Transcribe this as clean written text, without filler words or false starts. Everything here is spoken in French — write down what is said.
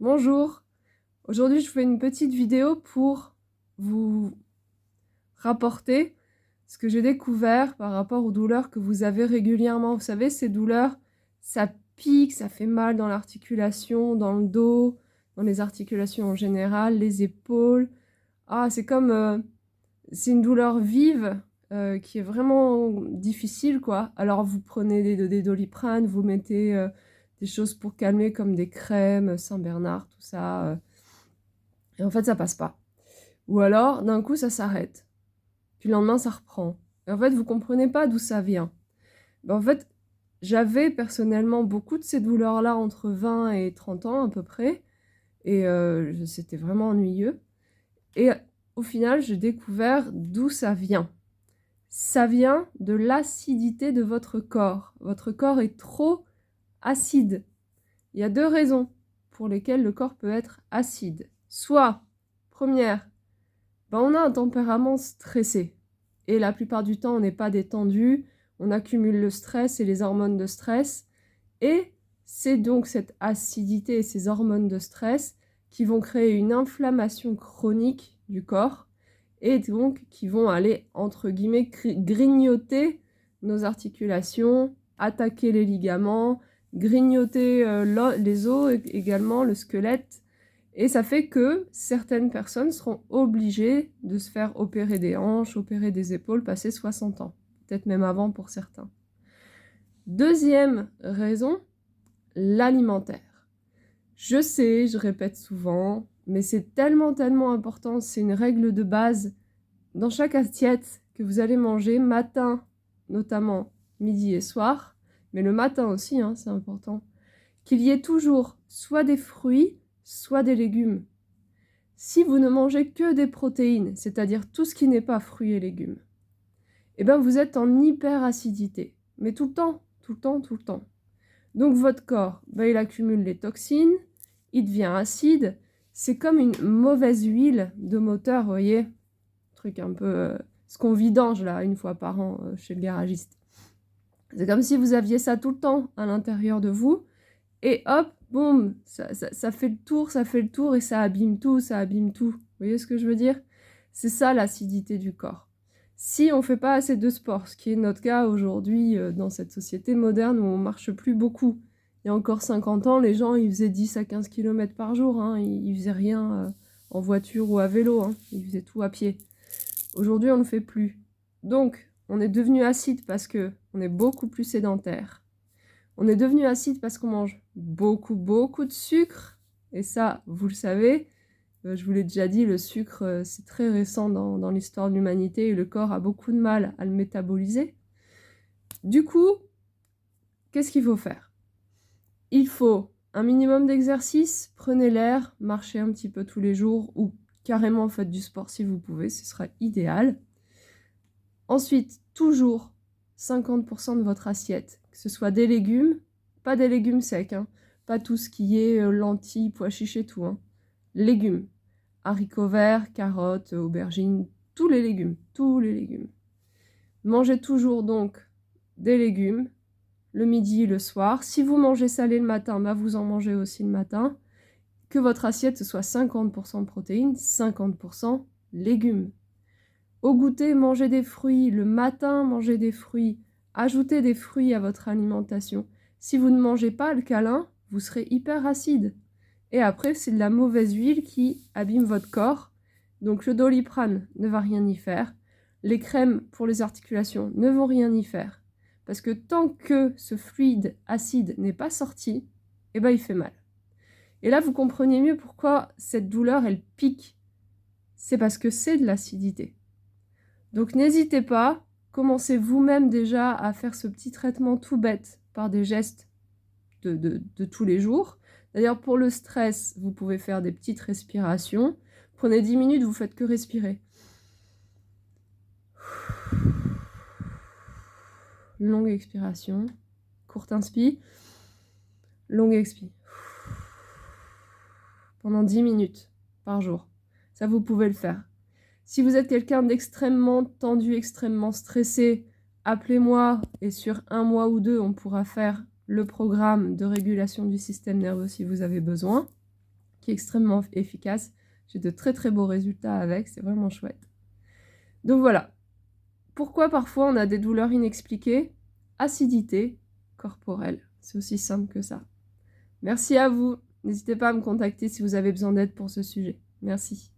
Bonjour, aujourd'hui je fais une petite vidéo pour vous rapporter ce que j'ai découvert par rapport aux douleurs que vous avez régulièrement. Vous savez, ces douleurs, ça pique, ça fait mal dans l'articulation, dans le dos, dans les articulations en général, les épaules. Ah, c'est comme... c'est une douleur vive qui est vraiment difficile, quoi. Alors vous prenez des Doliprane, vous mettez des choses pour calmer comme des crèmes, Saint-Bernard, tout ça. Et en fait, ça passe pas. Ou alors, d'un coup, ça s'arrête. Puis le lendemain, ça reprend. Et en fait, vous comprenez pas d'où ça vient. En fait, j'avais personnellement beaucoup de ces douleurs-là entre 20 et 30 ans à peu près. Et c'était vraiment ennuyeux. Et au final, j'ai découvert d'où ça vient. Ça vient de l'acidité de votre corps. Votre corps est trop acide. Il y a deux raisons pour lesquelles le corps peut être acide. Soit, première, on a un tempérament stressé. Et la plupart du temps, on n'est pas détendu. On accumule le stress et les hormones de stress. Et c'est donc cette acidité et ces hormones de stress qui vont créer une inflammation chronique du corps et donc qui vont aller, entre guillemets, grignoter nos articulations, attaquer les ligaments, grignoter les os également, le squelette. Et ça fait que certaines personnes seront obligées de se faire opérer des hanches, opérer des épaules, passer 60 ans. Peut-être même avant pour certains. Deuxième raison, l'alimentaire. Je sais, je répète souvent, mais c'est tellement important, c'est une règle de base dans chaque assiette que vous allez manger, matin notamment, midi et soir, mais le matin aussi, hein, c'est important, qu'il y ait toujours soit des fruits, soit des légumes. Si vous ne mangez que des protéines, c'est-à-dire tout ce qui n'est pas fruits et légumes, eh bien vous êtes en hyperacidité, mais tout le temps, tout le temps, tout le temps. Donc votre corps, il accumule les toxines, il devient acide, c'est comme une mauvaise huile de moteur, vous voyez, truc un peu... ce qu'on vidange là, une fois par an chez le garagiste. C'est comme si vous aviez ça tout le temps à l'intérieur de vous, et hop, boum, ça fait le tour, et ça abîme tout, ça abîme tout. Vous voyez ce que je veux dire? C'est ça l'acidité du corps. Si on ne fait pas assez de sport, ce qui est notre cas aujourd'hui dans cette société moderne où on ne marche plus beaucoup. Il y a encore 50 ans, les gens ils faisaient 10 à 15 km par jour, hein. Ils ne faisaient rien en voiture ou à vélo, hein. Ils faisaient tout à pied. Aujourd'hui, on ne le fait plus. Donc, on est devenu acide parce qu'on est beaucoup plus sédentaire. On est devenu acide parce qu'on mange beaucoup de sucre. Et ça, vous le savez, je vous l'ai déjà dit, le sucre, c'est très récent dans l'histoire de l'humanité et le corps a beaucoup de mal à le métaboliser. Du coup, qu'est-ce qu'il faut faire? Il faut un minimum d'exercice, prenez l'air, marchez un petit peu tous les jours ou carrément faites du sport si vous pouvez, ce sera idéal. Ensuite, toujours 50% de votre assiette, que ce soit des légumes, pas des légumes secs, hein, pas tout ce qui est lentilles, pois chiches et tout, hein. Légumes, haricots verts, carottes, aubergines, tous les légumes, tous les légumes. Mangez toujours donc des légumes, le midi, le soir. Si vous mangez salé le matin, vous en mangez aussi le matin. Que votre assiette ce soit 50% protéines, 50% légumes. Au goûter, mangez des fruits. Le matin, mangez des fruits. Ajoutez des fruits à votre alimentation. Si vous ne mangez pas le câlin, vous serez hyper acide. Et après, c'est de la mauvaise huile qui abîme votre corps. Donc le Doliprane ne va rien y faire. Les crèmes pour les articulations ne vont rien y faire. Parce que tant que ce fluide acide n'est pas sorti, il fait mal. Et là, vous comprenez mieux pourquoi cette douleur, elle pique. C'est parce que c'est de l'acidité. Donc n'hésitez pas, commencez vous-même déjà à faire ce petit traitement tout bête par des gestes de tous les jours. D'ailleurs, pour le stress, vous pouvez faire des petites respirations. Prenez 10 minutes, vous faites que respirer. Longue expiration, courte inspi, longue expi. Pendant 10 minutes par jour. Ça, vous pouvez le faire. Si vous êtes quelqu'un d'extrêmement tendu, extrêmement stressé, appelez-moi et sur 1 mois ou 2, on pourra faire le programme de régulation du système nerveux si vous avez besoin. qui est extrêmement efficace. J'ai de très très beaux résultats avec, c'est vraiment chouette. Donc voilà. Pourquoi parfois on a des douleurs inexpliquées? Acidité corporelle. C'est aussi simple que ça. Merci à vous. N'hésitez pas à me contacter si vous avez besoin d'aide pour ce sujet. Merci.